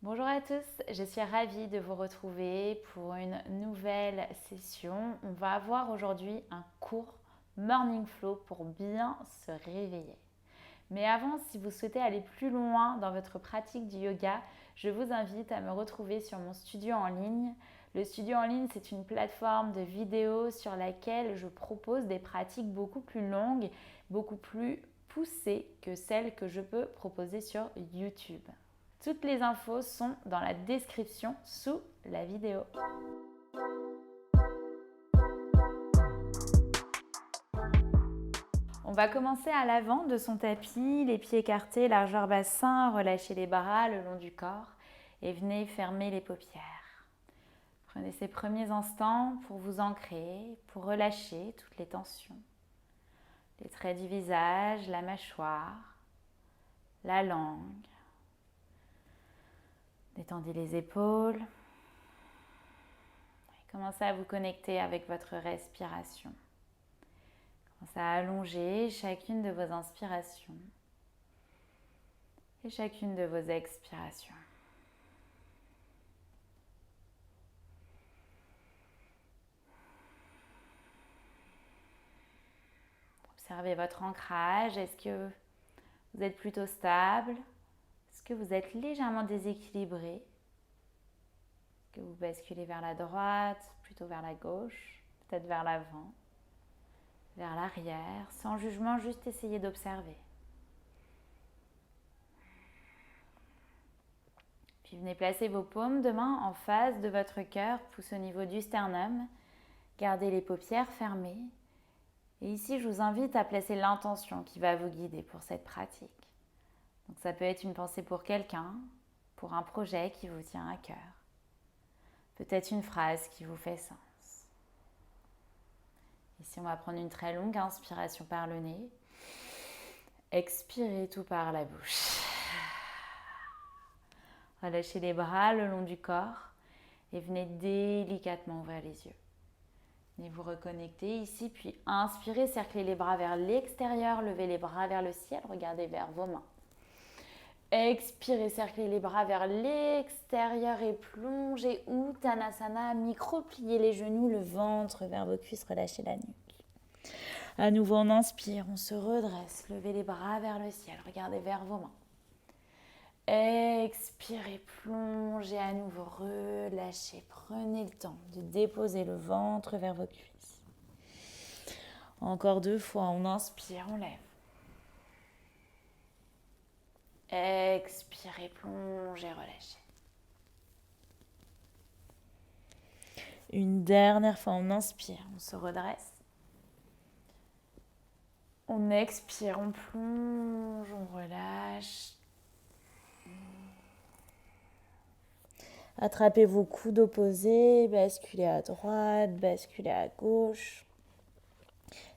Bonjour à tous, je suis ravie de vous retrouver pour une nouvelle session. On va avoir aujourd'hui un court Morning Flow pour bien se réveiller. Mais avant, si vous souhaitez aller plus loin dans votre pratique du yoga, je vous invite à me retrouver sur mon studio en ligne. Le studio en ligne, c'est une plateforme de vidéos sur laquelle je propose des pratiques beaucoup plus longues, beaucoup plus poussées que celles que je peux proposer sur YouTube. Toutes les infos sont dans la description sous la vidéo. On va commencer à l'avant de son tapis, les pieds écartés, largeur bassin, relâchez les bras le long du corps et venez fermer les paupières. Prenez ces premiers instants pour vous ancrer, pour relâcher toutes les tensions. Les traits du visage, la mâchoire, la langue. Détendez les épaules. Commencez à vous connecter avec votre respiration. Commencez à allonger chacune de vos inspirations et chacune de vos expirations. Observez votre ancrage. Est-ce que vous êtes plutôt stable? Est-ce que vous êtes légèrement déséquilibré? Est-ce que vous basculez vers la droite, plutôt vers la gauche, peut-être vers l'avant, vers l'arrière, sans jugement, juste essayez d'observer. Puis venez placer vos paumes de main en face de votre cœur, pouce au niveau du sternum. Gardez les paupières fermées. Et ici, je vous invite à placer l'intention qui va vous guider pour cette pratique. Donc ça peut être une pensée pour quelqu'un, pour un projet qui vous tient à cœur. Peut-être une phrase qui vous fait sens. Ici, on va prendre une très longue inspiration par le nez. Expirez tout par la bouche. Relâchez les bras le long du corps et venez délicatement ouvrir les yeux. Venez vous reconnecter ici, puis inspirez, cerclez les bras vers l'extérieur, levez les bras vers le ciel, regardez vers vos mains. Expirez, cerclez les bras vers l'extérieur et plongez Uttanasana, micro-pliez les genoux, le ventre vers vos cuisses, relâchez la nuque. À nouveau, on inspire, on se redresse, levez les bras vers le ciel, regardez vers vos mains. Expirez, plongez à nouveau, relâchez, prenez le temps de déposer le ventre vers vos cuisses. Encore 2 fois, on inspire, on lève. Expirez, plongez, relâchez. Une dernière fois, on inspire, on se redresse. On expire, on plonge, on relâche. Attrapez vos coudes opposés, basculez à droite, basculez à gauche.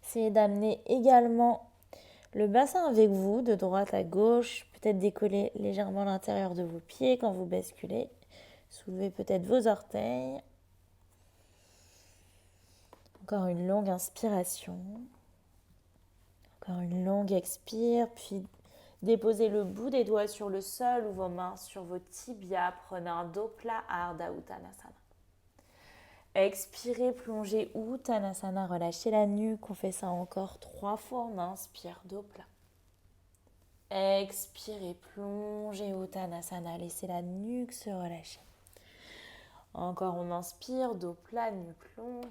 Essayez d'amener également le bassin avec vous, de droite à gauche. Peut-être décoller légèrement l'intérieur de vos pieds quand vous basculez. Soulevez peut-être vos orteils. Encore une longue inspiration. Encore une longue expire, puis déposez le bout des doigts sur le sol ou vos mains sur vos tibias. Prenez un dos plat, Ardha Uttanasana. Expirez, plongez Uttanasana, relâchez la nuque. On fait ça encore 3 fois. On inspire, dos plat. Expirez, plongez Uttanasana, laissez la nuque se relâcher. Encore, on inspire, dos plat, nuque longue.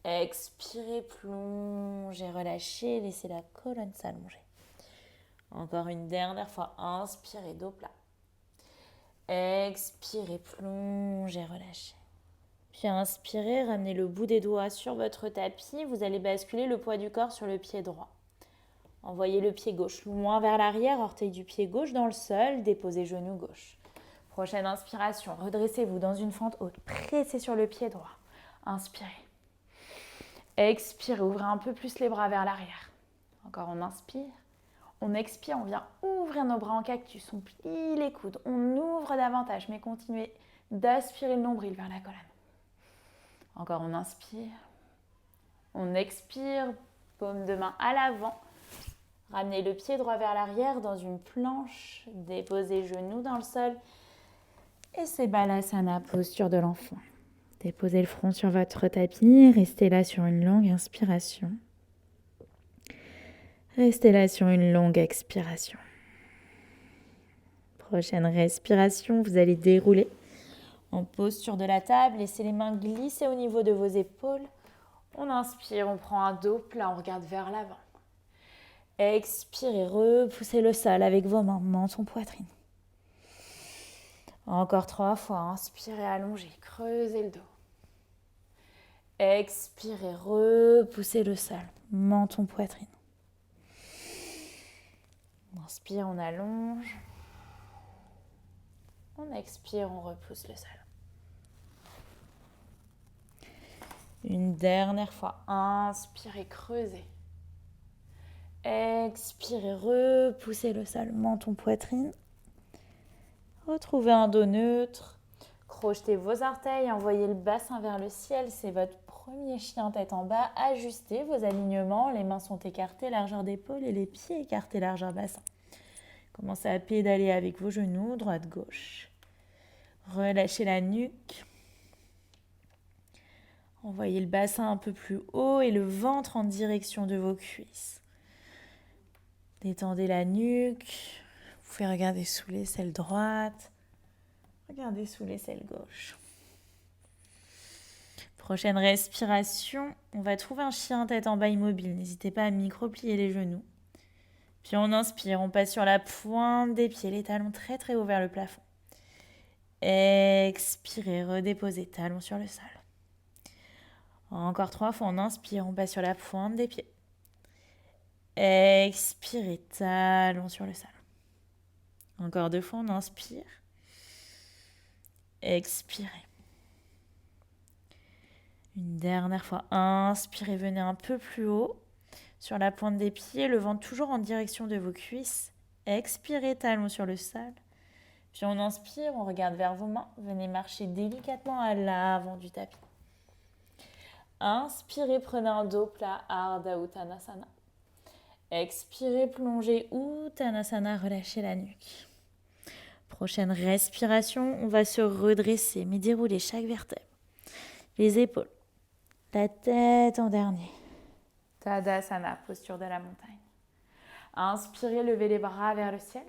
Expirez, plongez, relâchez, laissez la colonne s'allonger. Encore une dernière fois, inspirez, dos plat. Expirez, plongez, relâchez. Puis inspirez, ramenez le bout des doigts sur votre tapis. Vous allez basculer le poids du corps sur le pied droit. Envoyez le pied gauche loin vers l'arrière, orteil du pied gauche dans le sol, déposez genou gauche. Prochaine inspiration, redressez-vous dans une fente haute, pressez sur le pied droit. Inspirez. Expirez, ouvrez un peu plus les bras vers l'arrière. Encore, on inspire. On expire, on vient ouvrir nos bras en cactus, on plie les coudes, on ouvre davantage, mais continuez d'aspirer le nombril vers la colonne. Encore, on inspire. On expire, paume de main à l'avant. Ramenez le pied droit vers l'arrière dans une planche. Déposez genoux dans le sol. Et c'est Balasana, posture de l'enfant. Déposez le front sur votre tapis, restez là sur une longue inspiration. Restez là sur une longue expiration. Prochaine respiration, vous allez dérouler en posture de la table. Laissez les mains glisser au niveau de vos épaules. On inspire, on prend un dos plat, on regarde vers l'avant. Expirez, repoussez le sol avec vos mains, menton, poitrine. Encore 3 fois, inspirez, allongez, creusez le dos. Expirez, repoussez le sol, menton, poitrine. On inspire, on allonge. On expire, on repousse le sol. Une dernière fois, inspirez, creusez. Expirez, repoussez le sol, menton, poitrine. Retrouvez un dos neutre. Crochetez vos orteils, envoyez le bassin vers le ciel. C'est votre premier chien tête en bas. Ajustez vos alignements. Les mains sont écartées, largeur d'épaule, et les pieds écartés, largeur bassin. Commencez à pédaler avec vos genoux, droite-gauche. Relâchez la nuque. Envoyez le bassin un peu plus haut et le ventre en direction de vos cuisses. Détendez la nuque. Vous pouvez regarder sous l'aisselle droite. Regardez sous l'aisselle gauche. Prochaine respiration, on va trouver un chien tête en bas immobile. N'hésitez pas à micro-plier les genoux. Puis on inspire, on passe sur la pointe des pieds, les talons très très haut vers le plafond. Expirez, redéposez, talons sur le sol. Encore 3 fois, on inspire, on passe sur la pointe des pieds. Expirez, talons sur le sol. Encore 2 fois, on inspire. Expirez. Une dernière fois, inspirez, venez un peu plus haut sur la pointe des pieds, le ventre toujours en direction de vos cuisses. Expirez, talons sur le sol. Puis on inspire, on regarde vers vos mains. Venez marcher délicatement à l'avant du tapis. Inspirez, prenez un dos plat, Ardha Uttanasana. Expirez, plongez Uttanasana, relâchez la nuque. Prochaine respiration, on va se redresser, mais dérouler chaque vertèbre. Les épaules, la tête en dernier. Tadasana, posture de la montagne. Inspirez, levez les bras vers le ciel.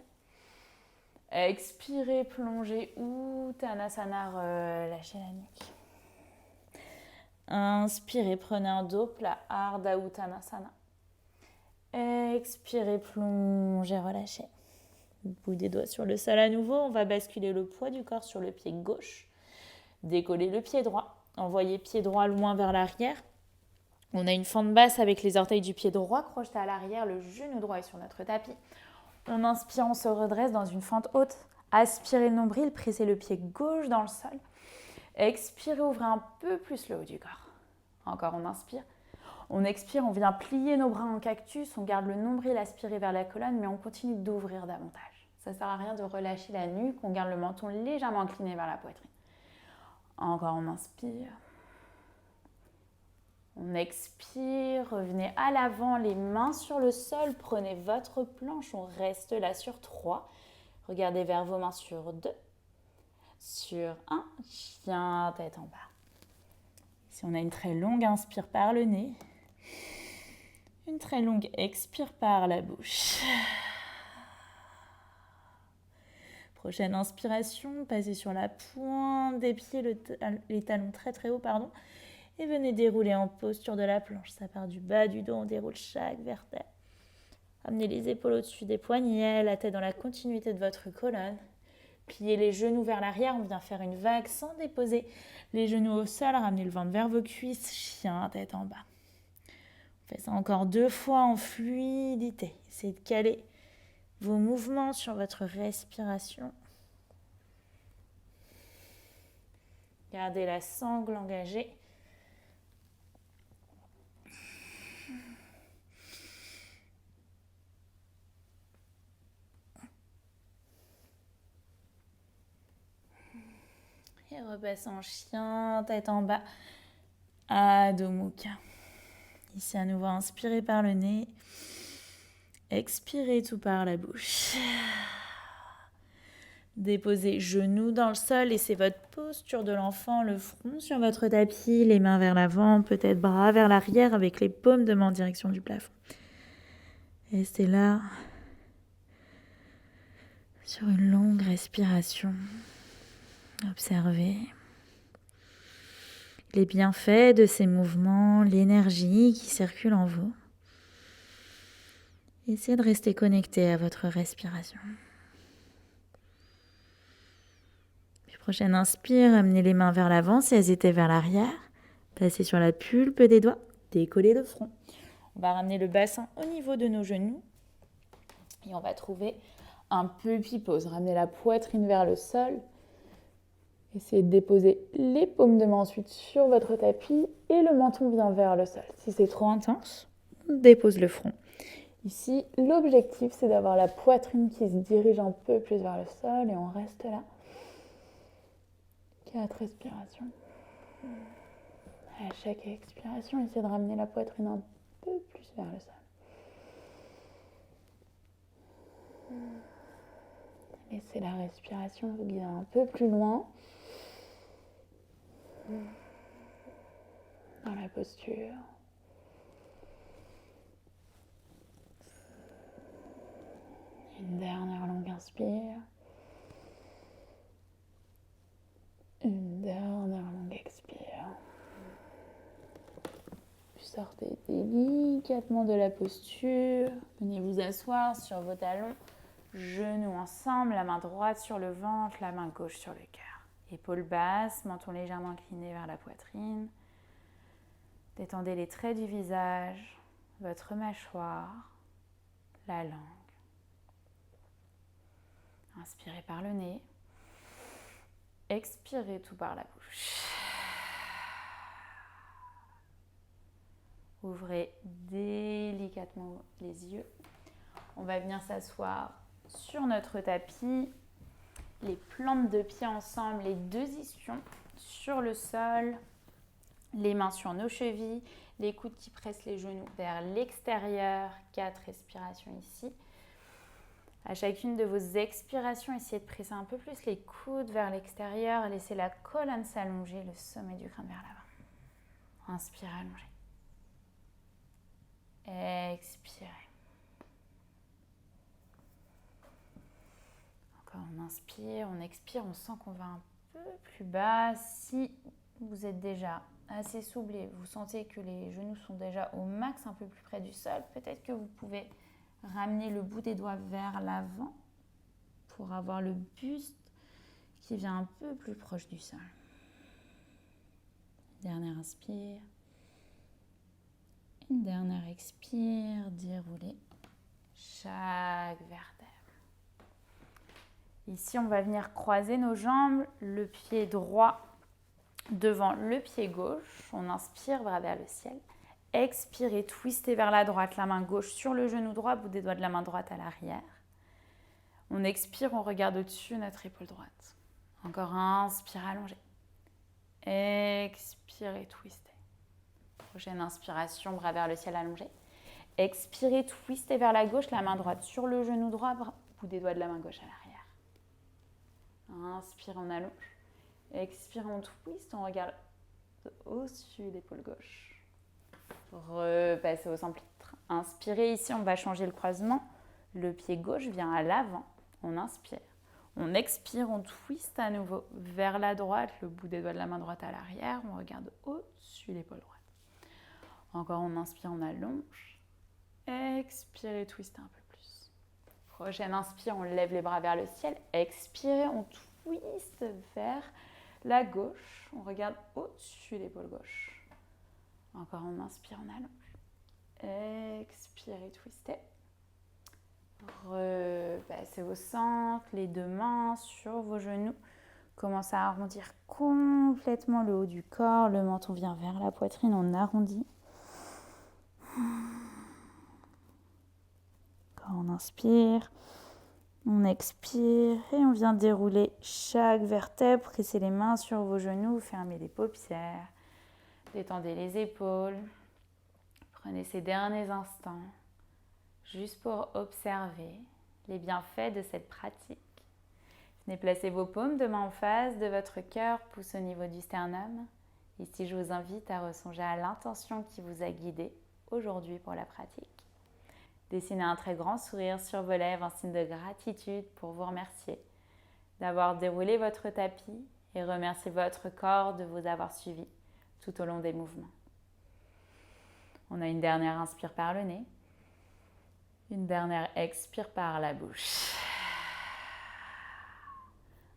Expirez, plongez Uttanasana, relâchez la nuque. Inspirez, prenez un dos plat, Ardha Uttanasana. Expirez, plongez, relâchez. Bout des doigts sur le sol à nouveau. On va basculer le poids du corps sur le pied gauche. Décollez le pied droit. Envoyez pied droit loin vers l'arrière. On a une fente basse avec les orteils du pied droit crochetés à l'arrière. Le genou droit est sur notre tapis. On inspire, on se redresse dans une fente haute. Aspirez le nombril, pressez le pied gauche dans le sol. Expirez, ouvrez un peu plus le haut du corps. Encore, on inspire. On expire, on vient plier nos bras en cactus. On garde le nombril aspiré vers la colonne, mais on continue d'ouvrir davantage. Ça ne sert à rien de relâcher la nuque. On garde le menton légèrement incliné vers la poitrine. Encore, on inspire. On expire, revenez à l'avant, les mains sur le sol, prenez votre planche, on reste là sur 3. Regardez vers vos mains sur 2, sur 1, chien tête en bas. Si on a une très longue inspire par le nez, une très longue expire par la bouche. Prochaine inspiration, passez sur la pointe des pieds, les talons très très haut, et venez dérouler en posture de la planche. Ça part du bas du dos, on déroule chaque vertèbre. Amenez les épaules au-dessus des poignets, la tête dans la continuité de votre colonne. Pliez les genoux vers l'arrière, on vient faire une vague sans déposer les genoux au sol. Ramenez le ventre vers vos cuisses, chien tête en bas. On fait ça encore 2 fois en fluidité. Essayez de caler vos mouvements sur votre respiration. Gardez la sangle engagée. Et repasse en chien, tête en bas, Adho Mukha. Ici à nouveau, inspirez par le nez, expirez tout par la bouche. Déposez genoux dans le sol, laissez votre posture de l'enfant, le front sur votre tapis, les mains vers l'avant, peut-être bras vers l'arrière avec les paumes de main en direction du plafond. Restez là sur une longue respiration. Observez les bienfaits de ces mouvements, l'énergie qui circule en vous. Essayez de rester connecté à votre respiration. Prochaine inspire, amenez les mains vers l'avant si elles étaient vers l'arrière. Passez sur la pulpe des doigts, décollez le front. On va ramener le bassin au niveau de nos genoux et on va trouver un puppy pose. Ramenez la poitrine vers le sol. Essayez de déposer les paumes de main ensuite sur votre tapis et le menton vient vers le sol. Si c'est trop intense, on dépose le front. Ici, l'objectif c'est d'avoir la poitrine qui se dirige un peu plus vers le sol et on reste là. 4 respirations. À chaque expiration, essayez de ramener la poitrine un peu plus vers le sol. Laissez la respiration vous guider un peu plus loin dans la posture. Une dernière longue inspire. Une dernière longue expire. Puis sortez délicatement de la posture. Venez vous asseoir sur vos talons. Genoux ensemble, la main droite sur le ventre, la main gauche sur le cœur. Épaules basses, menton légèrement incliné vers la poitrine. Détendez les traits du visage, votre mâchoire, la langue. Inspirez par le nez. Expirez tout par la bouche. Ouvrez délicatement les yeux. On va venir s'asseoir sur notre tapis. Les plantes de pied ensemble, les deux ischions sur le sol. Les mains sur nos chevilles. Les coudes qui pressent les genoux vers l'extérieur. 4 respirations ici. À chacune de vos expirations, essayez de presser un peu plus les coudes vers l'extérieur. Laissez la colonne s'allonger, le sommet du crâne vers l'avant. Inspirez, allongez. Expirez. Encore on inspire, on expire, on sent qu'on va un peu plus bas. Si vous êtes déjà assez souple et vous sentez que les genoux sont déjà au max, un peu plus près du sol, peut-être que vous pouvez ramener le bout des doigts vers l'avant pour avoir le buste qui vient un peu plus proche du sol. Dernière inspire. Une dernière expire. Déroulez chaque vertèbre. Ici, on va venir croiser nos jambes, le pied droit devant le pied gauche. On inspire, bras vers le ciel. Expirez, twistez vers la droite, la main gauche sur le genou droit, bout des doigts de la main droite à l'arrière. On expire, on regarde au-dessus notre épaule droite. Encore inspire, allongez. Expirez, twistez. Prochaine inspiration, bras vers le ciel, allongé. Expirez, twistez vers la gauche, la main droite sur le genou droit, bout des doigts de la main gauche à l'arrière. Inspire, on allonge. Expire, on twist, on regarde au-dessus d'épaule gauche. Repassez au centre. Inspirez, ici on va changer le croisement. Le pied gauche vient à l'avant. On inspire. On expire, on twist à nouveau vers la droite, le bout des doigts de la main droite à l'arrière. On regarde au-dessus l'épaule droite. Encore on inspire, on allonge. Expirez, twistez un peu plus. Prochaine inspire, on lève les bras vers le ciel. Expirez, on twist vers la gauche. On regarde au-dessus l'épaule gauche. Encore on inspire, on allonge. Expirez, twistez. Repassez au centre, les deux mains sur vos genoux. Commencez à arrondir complètement le haut du corps. Le menton vient vers la poitrine, on arrondit. Quand on inspire, on expire et on vient dérouler chaque vertèbre. Pressez les mains sur vos genoux, fermez les paupières. Détendez les épaules. Prenez ces derniers instants juste pour observer les bienfaits de cette pratique. Venez placer vos paumes de main en face de votre cœur, pouce au niveau du sternum. Ici, je vous invite à ressonger à l'intention qui vous a guidé aujourd'hui pour la pratique. Dessinez un très grand sourire sur vos lèvres, un signe de gratitude pour vous remercier d'avoir déroulé votre tapis et remercier votre corps de vous avoir suivi tout au long des mouvements. On a une dernière inspire par le nez, une dernière expire par la bouche.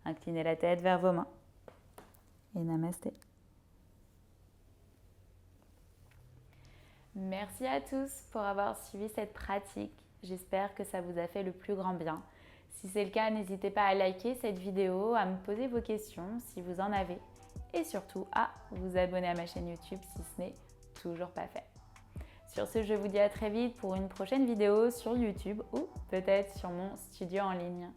Inclinez la tête vers vos mains et namasté. Merci à tous pour avoir suivi cette pratique. J'espère que ça vous a fait le plus grand bien. Si c'est le cas, n'hésitez pas à liker cette vidéo, à me poser vos questions si vous en avez et surtout à vous abonner à ma chaîne YouTube si ce n'est toujours pas fait. Sur ce, je vous dis à très vite pour une prochaine vidéo sur YouTube ou peut-être sur mon studio en ligne.